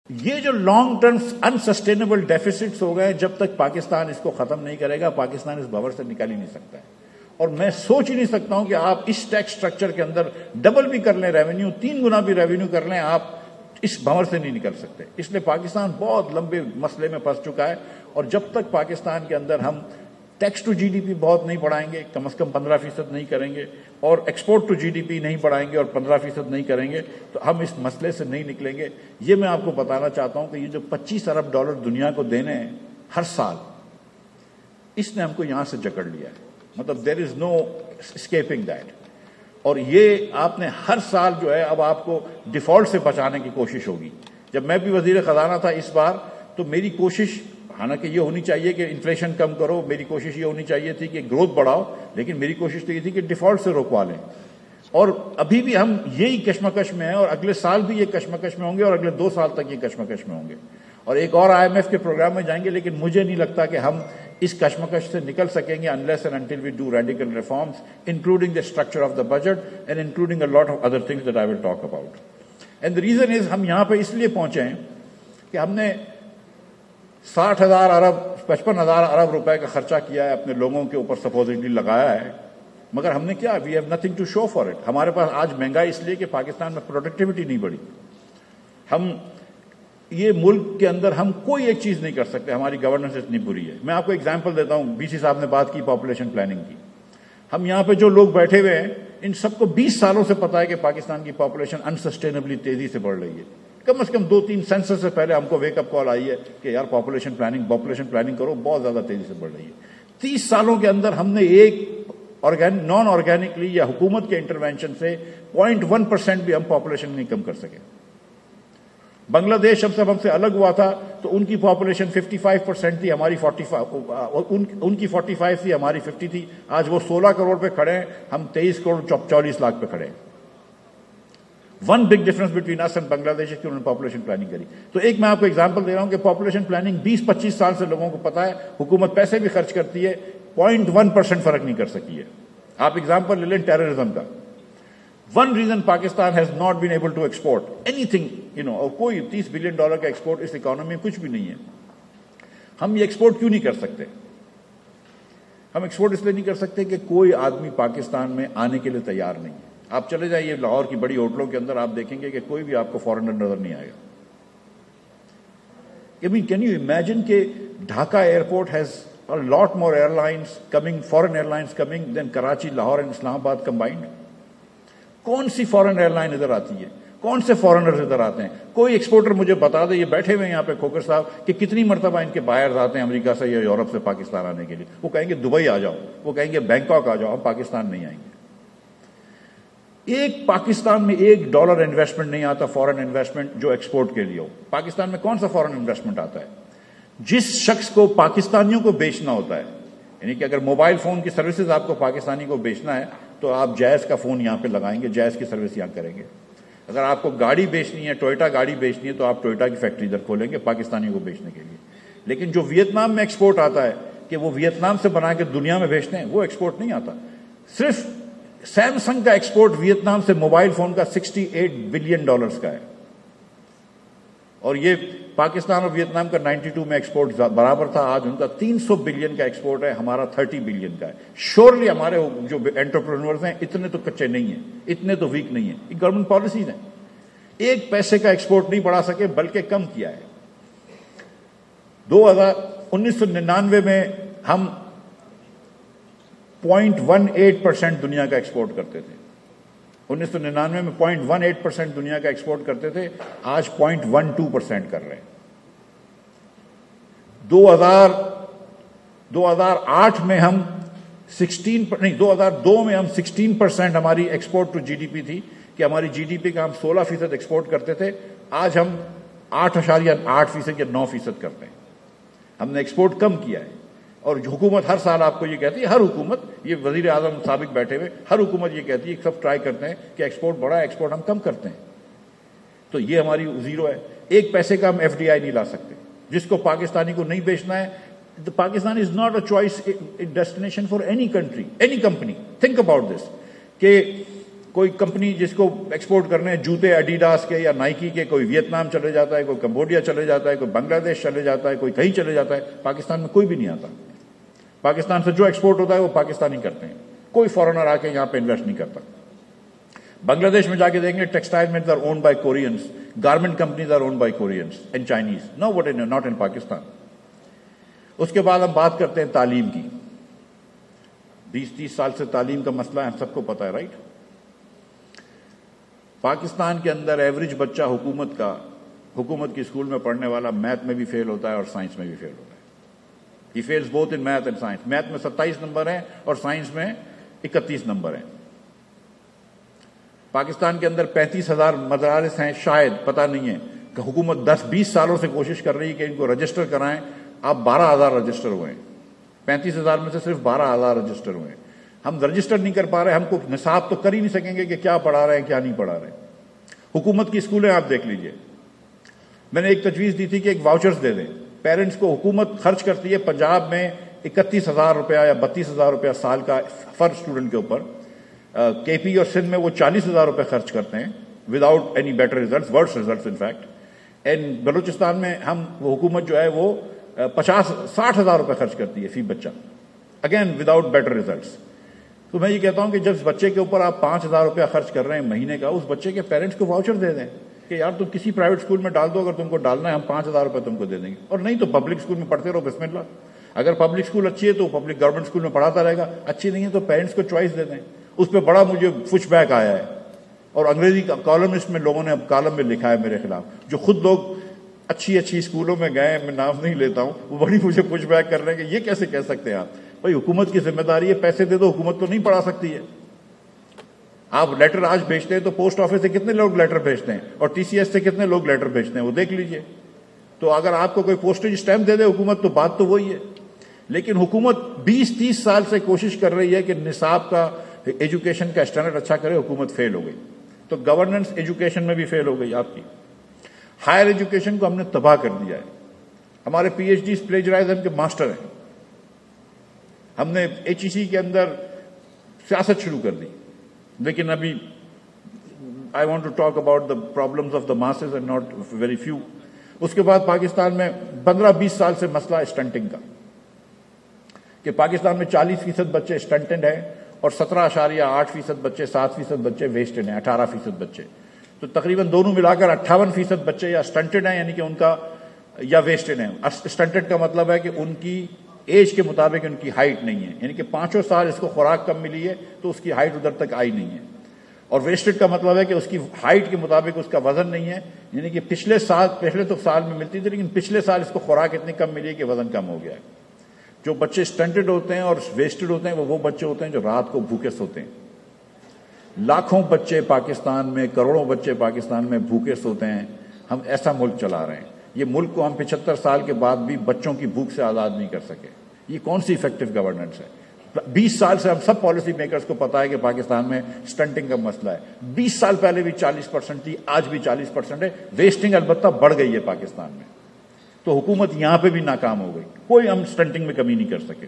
یہ جو long term unsustainable deficits ہو گئے، جب تک پاکستان اس کو ختم نہیں کرے گا پاکستان اس بھنور سے نکل ہی نہیں سکتا ہے. اور میں سوچ ہی نہیں سکتا ہوں کہ آپ اس ٹیکس سٹرکچر کے اندر ڈبل بھی کر لیں ریونیو، 3 گنا بھی ریونیو کر لیں، آپ اس بھنور سے نہیں نکل سکتے. اس لیے پاکستان بہت لمبے مسئلے میں پھنس چکا ہے. اور جب تک پاکستان کے اندر ہم tax to G D P بہت نہیں بڑھائیں گے، کم از کم 15% نہیں کریں گے، اور export to G D P نہیں بڑھائیں گے اور 15% نہیں کریں گے، تو ہم اس مسئلے سے نہیں نکلیں گے. یہ میں آپ کو بتانا چاہتا ہوں کہ یہ جو $25 ارب دنیا کو دینے ہیں ہر سال، اس نے ہم کو یہاں سے جکڑ لیا ہے. مطلب دیر از نو اسکیپنگ دیٹ. اور یہ آپ نے ہر سال جو ہے اب آپ کو ڈیفالٹ سے بچانے کی کوشش ہوگی. جب میں بھی وزیر خزانہ تھا اس بار، تو میری کوشش حالانکہ یہ ہونی چاہیے کہ انفلیشن کم کرو، میری کوشش یہ ہونی چاہیے تھی کہ گروتھ بڑھاؤ، لیکن میری کوشش تو یہ تھی کہ ڈیفالٹ سے روکوا لیں. اور ابھی بھی ہم یہی کشمکش میں ہیں، اور اگلے سال بھی یہ کشمکش میں ہوں گے، اور اگلے 2 سال تک یہ کشمکش میں ہوں گے، اور ایک اور IMF کے پروگرام میں جائیں گے. لیکن مجھے نہیں لگتا کہ ہم اس کشمکش سے نکل سکیں گے unless and until we do radical reforms, including the structure of the budget and including a lot of other things that I will talk about. And the reason is ہم یہاں پہ اس لیے پہنچے ہیں کہ ہم نے 60,000 ارب 55,000 ارب روپے کا خرچہ کیا ہے، اپنے لوگوں کے اوپر سپوزٹلی لگایا ہے، مگر ہم نے کیا we have nothing to show for it. ہمارے پاس آج مہنگائی اس لیے کہ پاکستان میں پروڈکٹیوٹی نہیں بڑھی. ہم یہ ملک کے اندر ہم کوئی ایک چیز نہیں کر سکتے، ہماری گورننس اتنی بری ہے. میں آپ کو ایگزامپل دیتا ہوں. BC صاحب نے بات کی پاپولیشن پلاننگ کی. ہم یہاں پہ جو لوگ بیٹھے ہوئے ہیں ان سب کو 20 سالوں سے پتا ہے کہ پاکستان کی پاپولیشن انسسٹینبلی تیزی سے بڑھ رہی ہے. کم از کم 2-3 سینسس سے پہلے ہم کو ویک اپ کال آئی ہے کہ یار پاپولیشن پلاننگ کرو، بہت زیادہ تیزی سے بڑھ رہی ہے. 30 سالوں کے اندر ہم نے ایک نان آرگینکلی یا حکومت کے انٹرونشن سے 0.1% بھی ہم پاپولیشن نہیں کم کر سکے. بنگلہ دیش جب ہم سے الگ ہوا تھا تو ان کی پاپولیشن 55% تھی، ہماری 45، ان کی 45 تھی، ہماری 50 تھی. آج وہ 16 کروڑ پہ کھڑے ہیں، ہم 23 کروڑ 44 لاکھ پہ کھڑے ہیں. One big difference between us and Bangladesh ہے کہ انہوں نے پاپولیشن پلاننگ کری. تو ایک میں آپ کو ایگزامپل دے رہا ہوں کہ پاپولیشن پلاننگ 20-25 سال سے لوگوں کو پتا ہے، حکومت پیسے بھی خرچ کرتی ہے، 0.1% فرق نہیں کر سکی ہے. آپ ایگزامپل لے لیں ٹیررزم کا. One reason Pakistan has not been able to export اینی تھنگ، اور کوئی $30 بلین کا ایکسپورٹ اس اکانومی میں کچھ بھی نہیں ہے. ہم یہ ایکسپورٹ کیوں نہیں کر سکتے؟ ہم ایکسپورٹ اس لیے نہیں کر سکتے کہ کوئی آدمی پاکستان میں آنے کے لیے تیار نہیں ہے. آپ چلے جائیے لاہور کی بڑی ہوٹلوں کے اندر، آپ دیکھیں گے کہ کوئی بھی آپ کو فارنر نظر نہیں آئے گا. کین یو امیجن کہ Dhaka airport has a lot more airlines coming, foreign airlines coming than Karachi, Lahore and Islamabad combined. کون سی فورن ایئر لائن ادھر آتی ہے؟ کون سے فورنرز ادھر آتے ہیں؟ کوئی ایکسپورٹر مجھے بتا دے، یہ بیٹھے ہوئے یہاں پہ کھوکر صاحب، کہ کتنی مرتبہ ان کے بائرز آتے ہیں امریکہ سے یا یورپ سے پاکستان آنے کے لیے. وہ کہیں گے دبئی آ جاؤ، وہ کہیں گے بینکاک آ جاؤ، ہم پاکستان نہیں آئیں گے. ایک پاکستان میں $1 انویسٹمنٹ نہیں آتا، فورن انویسٹمنٹ جو ایکسپورٹ کے لیے ہو. پاکستان میں کون سا فورن انویسٹمنٹ آتا ہے؟ جس شخص کو پاکستانیوں کو بیچنا ہوتا ہے، یعنی کہ اگر موبائل فون کی سروسز آپ کو پاکستانی کو بیچنا ہے تو آپ جائز کا فون یہاں پہ لگائیں گے، جائز کی سروس یہاں کریں گے. اگر آپ کو گاڑی بیچنی ہے، ٹوئوٹا گاڑی بیچنی ہے، تو آپ ٹوئوٹا کی فیکٹری ادھر کھولیں گے پاکستانیوں کو بیچنے کے لیے. لیکن جو ویتنام میں ایکسپورٹ آتا ہے کہ وہ ویتنام سے بنا کے دنیا میں بیچتے ہیں، وہ ایکسپورٹ نہیں آتا. صرف سیمسنگ کا ایکسپورٹ ویتنام سے موبائل فون کا $68 بلین کا ہے، اور یہ پاکستان اور ویتنام کا 92 میں ایکسپورٹ برابر تھا. آج ان کا 300 بلین کا ایکسپورٹ ہے، ہمارا 30 بلین کا ہے. شیورلی ہمارے جو انٹرپرینورز ہیں اتنے تو کچے نہیں ہیں، اتنے تو ویک نہیں ہیں. یہ گورنمنٹ پالیسیز ہیں. 1 پیسے کا ایکسپورٹ نہیں بڑھا سکے بلکہ کم کیا ہے. 1999 میں ہم 0.18% دنیا کا ایکسپورٹ کرتے تھے. 1999 میں 0.18% دنیا کا ایکسپورٹ کرتے تھے، آج 0.12% کر رہے ہیں. 2008 میں ہم 2002 میں ہم 16% ہماری export to G D P تھی، کہ ہماری جی ڈی پی کا ہم 16% ایکسپورٹ کرتے تھے. آج ہم 8.8% یا 9% کرتے ہیں. ہم نے ایکسپورٹ کم کیا ہے. اور حکومت ہر سال آپ کو یہ کہتی ہے، ہر حکومت، یہ وزیر اعظم سابق بیٹھے ہوئے، ہر حکومت یہ کہتی ہے، سب ٹرائی کرتے ہیں کہ ایکسپورٹ بڑھا، ایکسپورٹ ہم کم کرتے ہیں. تو یہ ہماری زیرو ہے. 1 پیسے کا ہم FDI نہیں لا سکتے. جس کو پاکستانی کو نہیں بیچنا ہے، Pakistan is not a choice destination for any country, any company. Think about this کہ کوئی کمپنی جس کو ایکسپورٹ کرنے ہیں جوتے ایڈیڈاس کے یا نائکی کے، کوئی ویتنام چلے جاتا ہے، کوئی کمبوڈیا چلے جاتا ہے، کوئی بنگلہ دیش چلے جاتا ہے، کوئی کہیں چلے جاتا ہے، پاکستان میں کوئی بھی نہیں آتا. پاکستان سے جو ایکسپورٹ ہوتا ہے وہ پاکستانی کرتے ہیں، کوئی فارنر آ کے یہاں پہ انویسٹ نہیں کرتا. بنگلہ دیش میں جا کے دیکھیں گے textile mills are owned by Koreans, garment companies are owned by Koreans and Chinese, not in Pakistan. اس کے بعد ہم بات کرتے ہیں تعلیم کی. 20-30 سال سے تعلیم کا مسئلہ ہے، ہم سب کو پتہ ہے، رائٹ. پاکستان کے اندر ایوریج بچہ حکومت کی اسکول میں پڑھنے والا میتھ میں بھی فیل ہوتا ہے اور سائنس میں بھی فیل ہوتا ہے. He feels both in math and science. Math میں 27 نمبر ہیں اور سائنس میں 31 نمبر ہیں. پاکستان کے اندر 35,000 مدارس ہیں، شاید پتہ نہیں ہے کہ حکومت 10-20 سالوں سے کوشش کر رہی ہے کہ ان کو رجسٹر کرائیں. آپ 12,000 رجسٹر ہوئے ہیں، 35,000 میں سے صرف 12,000 رجسٹر ہوئے ہیں. ہم رجسٹر نہیں کر پا رہے، ہم کو نصاب تو کر ہی نہیں سکیں گے کہ کیا پڑھا رہے ہیں کیا نہیں پڑھا رہے. حکومت کی اسکولیں آپ دیکھ لیجئے. میں نے ایک تجویز دی تھی کہ ایک واؤچرز دے دیں. پیرنٹس کو حکومت خرچ کرتی ہے پنجاب میں 31,000 روپیہ یا 32,000 روپیہ سال کا فر اسٹوڈنٹ کے اوپر. کے پی اور سندھ میں وہ 40,000 روپے خرچ کرتے ہیں without any better results, worse results in fact. And Balochistan میں وہ حکومت جو ہے وہ 50-60,000 روپے خرچ کرتی ہے فی بچہ، اگین وداؤٹ بیٹر ریزلٹس. تو میں یہ کہتا ہوں کہ جب بچے کے اوپر آپ 5,000 روپیہ خرچ کر رہے ہیں مہینے کا، اس بچے کے پیرنٹس کو واؤچر دے دیں کہ یار تم کسی پرائیویٹ اسکول میں ڈال دو، اگر تم کو ڈالنا ہے ہم 5,000 روپے تم کو دے دیں گے. اور نہیں تو پبلک اسکول میں پڑھتے رہو، بسم اللہ. اگر پبلک اسکول اچھی ہے تو پبلک گورنمنٹ اسکول میں پڑھاتا رہے گا، اچھی نہیں ہے تو پیرنٹس کو چوائس دے دیں. اس پہ بڑا مجھے پش بیک آیا ہے، اور انگریزی کالمسٹ میں لوگوں نے اب کالم میں لکھا ہے میرے خلاف، جو خود لوگ اچھی اسکولوں میں گئے، میں نام نہیں لیتا ہوں، وہ بڑی مجھے پش بیک کر رہے ہیں کہ یہ کیسے کہہ سکتے ہیں آپ. بھائی حکومت کی ذمہ داری ہے، پیسے دے دو، حکومت تو نہیں پڑھا سکتی ہے. آپ لیٹر آج بھیجتے ہیں تو پوسٹ آفس سے کتنے لوگ لیٹر بھیجتے ہیں اور ٹی سی ایس سے کتنے لوگ لیٹر بھیجتے ہیں، وہ دیکھ لیجئے. تو اگر آپ کو کوئی پوسٹیج اسٹیمپ دے دے حکومت تو بات تو وہی ہے. لیکن حکومت 20-30 سال سے کوشش کر رہی ہے کہ نصاب کا ایجوکیشن کا اسٹینڈرڈ اچھا کرے، حکومت فیل ہو گئی. تو گورننس ایجوکیشن میں بھی فیل ہو گئی آپ کی. ہائر ایجوکیشن کو ہم نے تباہ کر دیا ہے. ہمارے پی ایچ ڈیز پلیجرائزم کے ماسٹر ہیں. ہم نے ایچ ای سی کے اندر سیاست شروع کر دی، لیکن ابھی I want to talk about the problems of the masses and not very few. اس کے بعد پاکستان میں 15-20 سال سے مسئلہ اسٹنٹنگ کا، کہ پاکستان میں 40% بچے اسٹنٹنڈ ہیں اور 17.8% بچے، 7% بچے ویسٹڈ ہیں، 18% بچے. تو تقریباً دونوں ملا کر 58% بچے یا اسٹنٹڈ ہیں، یعنی کہ ان کا، یا ویسٹڈ ہیں. اسٹنٹڈ کا مطلب ہے کہ ان کی ایج کے مطابق ان کی ہائٹ نہیں ہے، یعنی کہ 5 سال اس کو خوراک کم ملی ہے تو اس کی ہائٹ ادھر تک آئی نہیں ہے. اور ویسٹڈ کا مطلب ہے کہ اس کی ہائٹ کے مطابق اس کا وزن نہیں ہے، یعنی کہ پچھلے تو سال میں ملتی تھی لیکن پچھلے سال اس کو خوراک اتنی کم ملی ہے کہ وزن کم ہو گیا ہے. جو بچے اسٹنٹڈ ہوتے ہیں اور ویسٹڈ ہوتے ہیں وہ بچے ہوتے ہیں جو رات کو بھوکے سوتے ہیں. لاکھوں بچے پاکستان میں، کروڑوں بچے پاکستان میں بھوکے سوتے ہیں. ہم ایسا ملک چلا رہے ہیں. یہ ملک کو ہم 75 سال کے بعد بھی بچوں کی بھوک سے آزاد نہیں کر سکے. یہ کون سی افیکٹو گورننس ہے؟ 20 سال سے ہم سب پالیسی میکرز کو پتا ہے کہ پاکستان میں اسٹنٹنگ کا مسئلہ ہے. 20 سال پہلے بھی 40% تھی، آج بھی 40% ہے. ویسٹنگ البتہ بڑھ گئی ہے پاکستان میں. تو حکومت یہاں پہ بھی ناکام ہو گئی. کوئی ہم اسٹنٹنگ میں کمی نہیں کر سکے.